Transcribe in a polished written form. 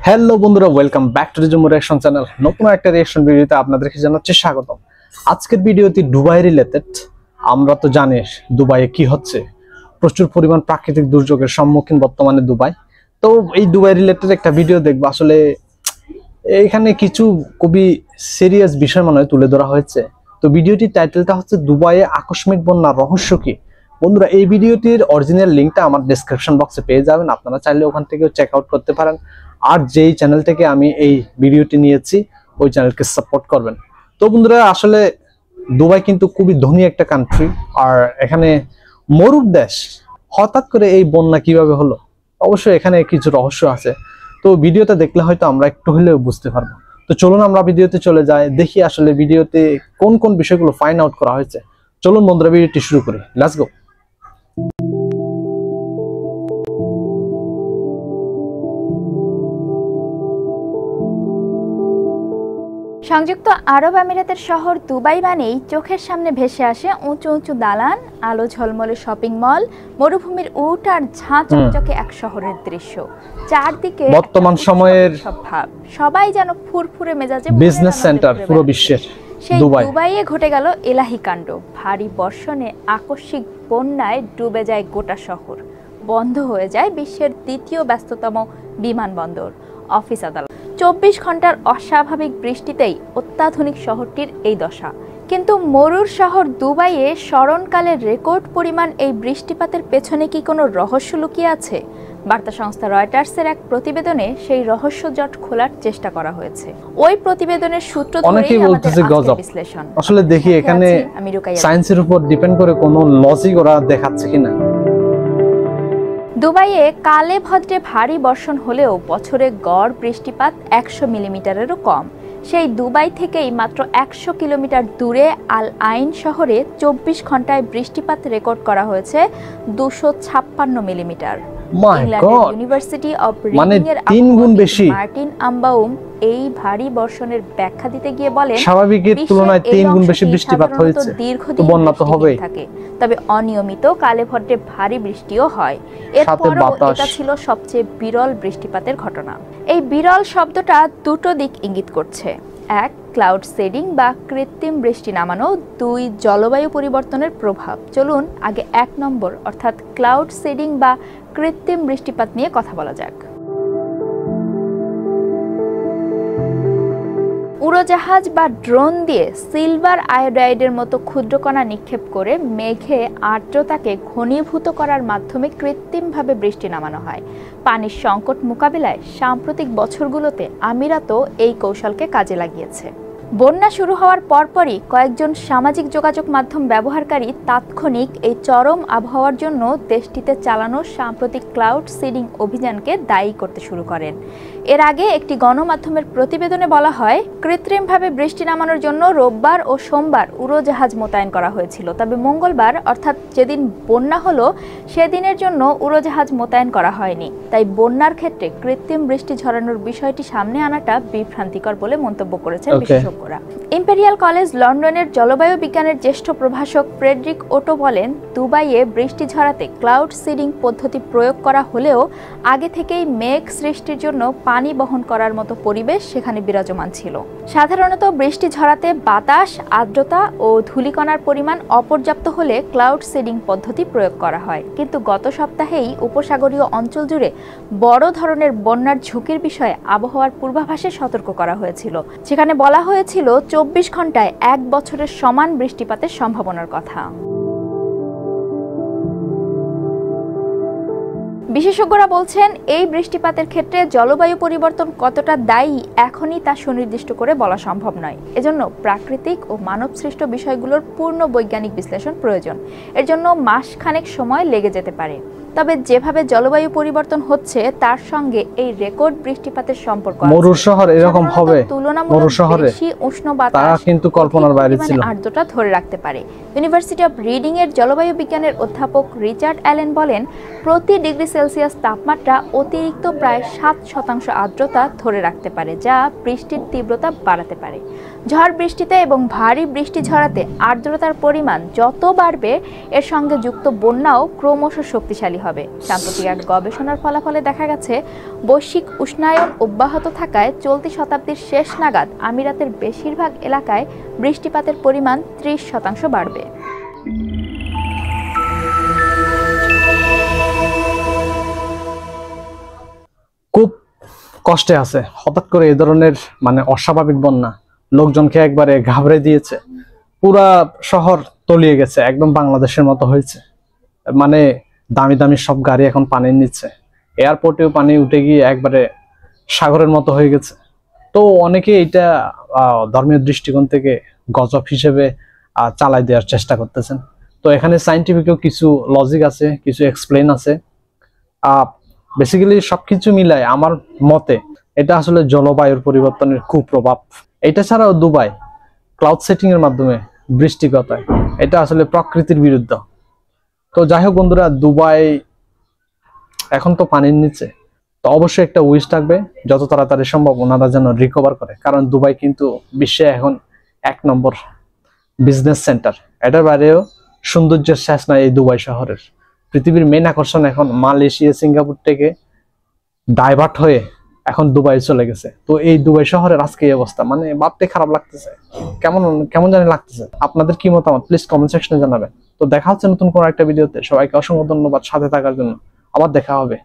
Hello বন্ধুরা, welcome back to resume reaction channel. নতুন একটা রিঅ্যাকশন ভিডিওতে আপনাদেরকে জানাচ্ছি স্বাগতম। আজকের ভিডিওটি দুবাই রিলেটেড। আমরা তো জানি দুবাইয়ে কি হচ্ছে, প্রচুর পরিমাণ প্রাকৃতিক দুর্যোগের সম্মুখীন বর্তমানে দুবাই। তো এই দুবাই রিলেটেড একটা ভিডিও দেখবো। আসলে এখানে কিছু খুবই সিরিয়াস বিষয় মনে হয় তুলে ধরা হয়েছে। তো ভিডিওটির টাইটেলটা হচ্ছে দুবাইয়ে আকস্মিক বন্যার রহস্য কি। বন্ধুরা, এই ভিডিওটির অরিজিনাল লিঙ্কটা আমার ডেসক্রিপশন বক্সে পেয়ে যাবেন, আপনারা চাইলে ওখান থেকেও চেক আউট করতে পারেন। আর যেই চ্যানেল থেকে আমি এই ভিডিওটি নিয়েছি ওই চ্যানেলকে সাপোর্ট করবেন। তো বন্ধুরা, আসলে দুবাই কিন্তু খুবই ধনী একটা কান্ট্রি, আর এখানে মরুর দেশ। হঠাৎ করে এই বন্যা কিভাবে হলো, অবশ্যই এখানে কিছু রহস্য আছে। তো ভিডিওটা দেখলে হয়তো আমরা একটু হলেও বুঝতে পারবো। তো চলুন আমরা ভিডিওতে চলে যাই, দেখি আসলে ভিডিওতে কোন কোন বিষয়গুলো ফাইন্ড আউট করা হয়েছে। চলুন বন্ধুরা, ভিডিওটি শুরু করি। Let's go. সংযুক্ত আরব আমিরাতের শহর দুবাই মানেই চোখের সামনে ভেসে আসে উঁচু উঁচু দালান, আলো ঝলমলে শপিং মল, মরুভূমির উট আর ঝাঁ চকচকে এক শহরের দৃশ্য। চারদিকে বর্তমান সময়ের ভাব, সবাই যেন ফুরফুরে মেজাজে বিজনেস সেন্টার পুরো বিশ্বের। সেই দুবাইয়ে ঘটে গেল এলাহি কাণ্ড। ভারী বর্ষণে আকস্মিক বন্যায় ডুবে যায় গোটা শহর, বন্ধ হয়ে যায় বিশ্বের দ্বিতীয় ব্যস্ততম বিমানবন্দর, অফিস আদালত। 24 ঘন্টার অস্বাভাবিক বৃষ্টিতেই অত্যাধুনিক শহরটির এই দশা। কিন্তু মরুর শহর দুবাইয়ে স্মরণকালের রেকর্ড পরিমাণ এই বৃষ্টিপাতের পেছনে কি কোনো রহস্য লুকিয়ে আছে? বার্তা সংস্থা রয়টার্সের এক প্রতিবেদনে সেই রহস্য জট খোলার চেষ্টা করা হয়েছে। ওই প্রতিবেদনের সূত্র ধরেই আমাদের বিশ্লেষণ। আসলে দেখি এখানে সায়েন্সের উপর ডিপেন্ড করে কোনো লজিক ওরা দেখাচ্ছে কিনা। দুবাইয়ে কালে ভদ্রে ভারী বর্ষণ হলেও বছরে গড় বৃষ্টিপাত 100 মিলিমিটারেরও কম। সেই দুবাই থেকেই মাত্র 100 কিলোমিটার দূরে আল আইন শহরে 24 ঘন্টায় বৃষ্টিপাত রেকর্ড করা হয়েছে 256 মিলিমিটার। ইউনিভার্সিটি অফ রিডিং এর 3 গুণ বেশি। মার্টিন আম্বাউম এই ভারী বর্ষণের ব্যাখ্যা দিতে গিয়ে বলেন, স্বাভাবিকের তুলনায় 3 গুণ বেশি বৃষ্টিপাত হয়েছে, তো বন্যা তো হবেই। তবে অনিয়মিত কালে ভদ্রে ভারী বৃষ্টিও হয়। এরপরও এটা ছিল সবচেয়ে বিরল বৃষ্টিপাতের ঘটনা। এই বিরল শব্দটা দুটো দিক ইঙ্গিত করছে। এক, ক্লাউড সেডিং বা কৃত্রিম বৃষ্টি নামানো। 2, জলবায়ু পরিবর্তনের প্রভাব। চলুন আগে 1 নম্বর অর্থাৎ ক্লাউড সেডিং বা কৃত্রিম বৃষ্টিপাত নিয়ে কথা বলা যাক। উড়োজাহাজ বা ড্রোন দিয়ে সিলভার আয়োডাইডের মতো ক্ষুদ্রকণা নিক্ষেপ করে মেঘে আর্দ্রতাকে ঘনীভূত করার মাধ্যমে কৃত্রিমভাবে বৃষ্টি নামানো হয়। পানির সংকট মোকাবিলায় সাম্প্রতিক বছরগুলোতে আমিরাতও এই কৌশলকে কাজে লাগিয়েছে। বন্যা শুরু হওয়ার পরপরই কয়েকজন সামাজিক যোগাযোগ মাধ্যম ব্যবহারকারী তাৎক্ষণিক এই চরম আবহাওয়ার জন্য দেশটিতে চালানো সাম্প্রতিক ক্লাউড সিডিং অভিযানকে দায়ী করতে শুরু করেন। এর আগে একটি গণমাধ্যমের প্রতিবেদনে বলা হয়, কৃত্রিমভাবে বৃষ্টি নামানোর জন্য রোববার ও সোমবার উড়োজাহাজ মোতায়েন করা হয়েছিল। তবে মঙ্গলবার অর্থাৎ যেদিন বন্যা হলো সেদিনের জন্য উড়োজাহাজ মোতায়েন করা হয়নি। তাই বন্যার ক্ষেত্রে কৃত্রিম বৃষ্টি ঝরানোর বিষয়টি সামনে আনাটা বিভ্রান্তিকর বলে মন্তব্য করেছেন বিশেষজ্ঞরা। ইম্পেরিয়াল কলেজ লন্ডনের জলবায়ু বিজ্ঞানের জ্যেষ্ঠ প্রভাষক ফ্রেডরিক ওটো বলেন, দুবাইয়ে বৃষ্টি ঝরাতে ক্লাউড সিডিং পদ্ধতি প্রয়োগ করা হলেও আগে থেকেই মেঘ সৃষ্টির জন্য পানি বহন করার মতো পরিবেশ সেখানে বিরাজমান ছিল। সাধারণত বৃষ্টি ঝরাতে বাতাস, আর্দ্রতা ও ধূলিকণার পরিমাণ অপর্যাপ্ত হলে ক্লাউড সিডিং পদ্ধতি প্রয়োগ করা হয়। কিন্তু গত সপ্তাহেই উপসাগরীয় অঞ্চল জুড়ে বড় ধরনের বন্যার ঝুঁকির বিষয়ে আবহাওয়ার পূর্বাভাসে সতর্ক করা হয়েছিল, যেখানে বলা হয়েছিল 24 ঘন্টায় 1 বছরের সমান বৃষ্টিপাতের সম্ভাবনার কথা। বিশেষজ্ঞরা বলছেন, এই বৃষ্টিপাতের ক্ষেত্রে জলবায়ু পরিবর্তন কতটা দায়ী এখনই তা সুনির্দিষ্ট করে বলা সম্ভব নয়। এজন্য প্রাকৃতিক ও মানবসৃষ্ট বিষয়গুলোর পূর্ণ বৈজ্ঞানিক বিশ্লেষণ প্রয়োজন। এর জন্য মাসখানেক সময় লেগে যেতে পারে। তবে যেভাবে জলবায়ু পরিবর্তন হচ্ছে তার সঙ্গে এই রেকর্ড বৃষ্টিপাতের সম্পর্ক আছে। মরু শহর এরকম হবে, মরু শহরে বেশি উষ্ণ বাতাস কিন্তু কল্পনার বাইরে ছিল, আর্দ্রতা ধরে রাখতে পারে। ইউনিভার্সিটি অফ রিডিং এর জলবায়ু বিজ্ঞানের অধ্যাপক রিচার্ড অ্যালেন বলেন, প্রতি ডিগ্রি সেলসিয়াস তাপমাত্রা অতিরিক্ত প্রায় 7% আর্দ্রতা ধরে রাখতে পারে, যা বৃষ্টির তীব্রতা বাড়াতে পারে। ঝড় বৃষ্টিতে এবং ভারী বৃষ্টি ঝরাতে আর্দ্রতার পরিমাণ যত বাড়বে এর সঙ্গে যুক্ত বন্যাও ক্রমশ শক্তিশালী হবে। সাম্প্রতিক এক গবেষণার ফলাফলে দেখা গেছে বৈশ্বিক উষ্ণায়ন অব্যাহত থাকায় চলতি শতাব্দীর শেষ নাগাদ আমিরাতের বেশিরভাগ এলাকায় বৃষ্টিপাতের পরিমাণ 30% বাড়বে। খুব কষ্টে আছে। হঠাৎ করে এই ধরনের অস্বাভাবিক বন্যা লোকজনকে একবারে ঘাবড়ে দিয়েছে। পুরা শহর তলিয়ে গেছে, একদম বাংলাদেশের মতো হয়েছে। দামি দামি সব গাড়ি এখন পানির নিচ্ছে, এয়ারপোর্টেও পানি উঠে গিয়ে একবারে সাগরের মতো হয়ে গেছে। তো অনেকে এটা ধর্মীয় দৃষ্টিকোণ থেকে গজব হিসেবে চালাই দেওয়ার চেষ্টা করতেছেন। তো এখানে সাইন্টিফিকও কিছু লজিক আছে, কিছু এক্সপ্লেন আছে। বেসিক্যালি সবকিছু মিলায় আমার মতে এটা আসলে জলবায়ুর পরিবর্তনের কুপ্রভাব। এটা ছাড়াও দুবাই ক্লাউড সেটিং এর মাধ্যমে বৃষ্টি ঘটায়, এটা আসলে প্রকৃতির বিরুদ্ধে। তো যাই হোক বন্ধুরা, দুবাই এখন তো পানির নিচে, তো অবশ্যই একটা উইশ থাকবে যত তাড়াতাড়ি সম্ভব ওনারা যেন রিকভার করে, কারণ দুবাই কিন্তু বিশ্বে এখন 1 নম্বর বিজনেস সেন্টার। এটার বাইরেও সৌন্দর্যের শেষ নাই এই দুবাই শহরের। পৃথিবীর মেন আকর্ষণ এখন মালয়েশিয়া সিঙ্গাপুর থেকে ডাইভার্ট হয়ে এখন দুবাই চলে গেছে। তো এই দুবাই শহরের আজকে এই অবস্থা, ভাবতে খারাপ লাগতেছে, কেমন জানি লাগতেছে। আপনাদের কি মতামত প্লিজ কমেন্ট সেকশনে জানাবেন। তো দেখা হচ্ছে নতুন কোনো একটা ভিডিওতে। সবাইকে অসংখ্য ধন্যবাদ সাথে থাকার জন্য। আবার দেখা হবে।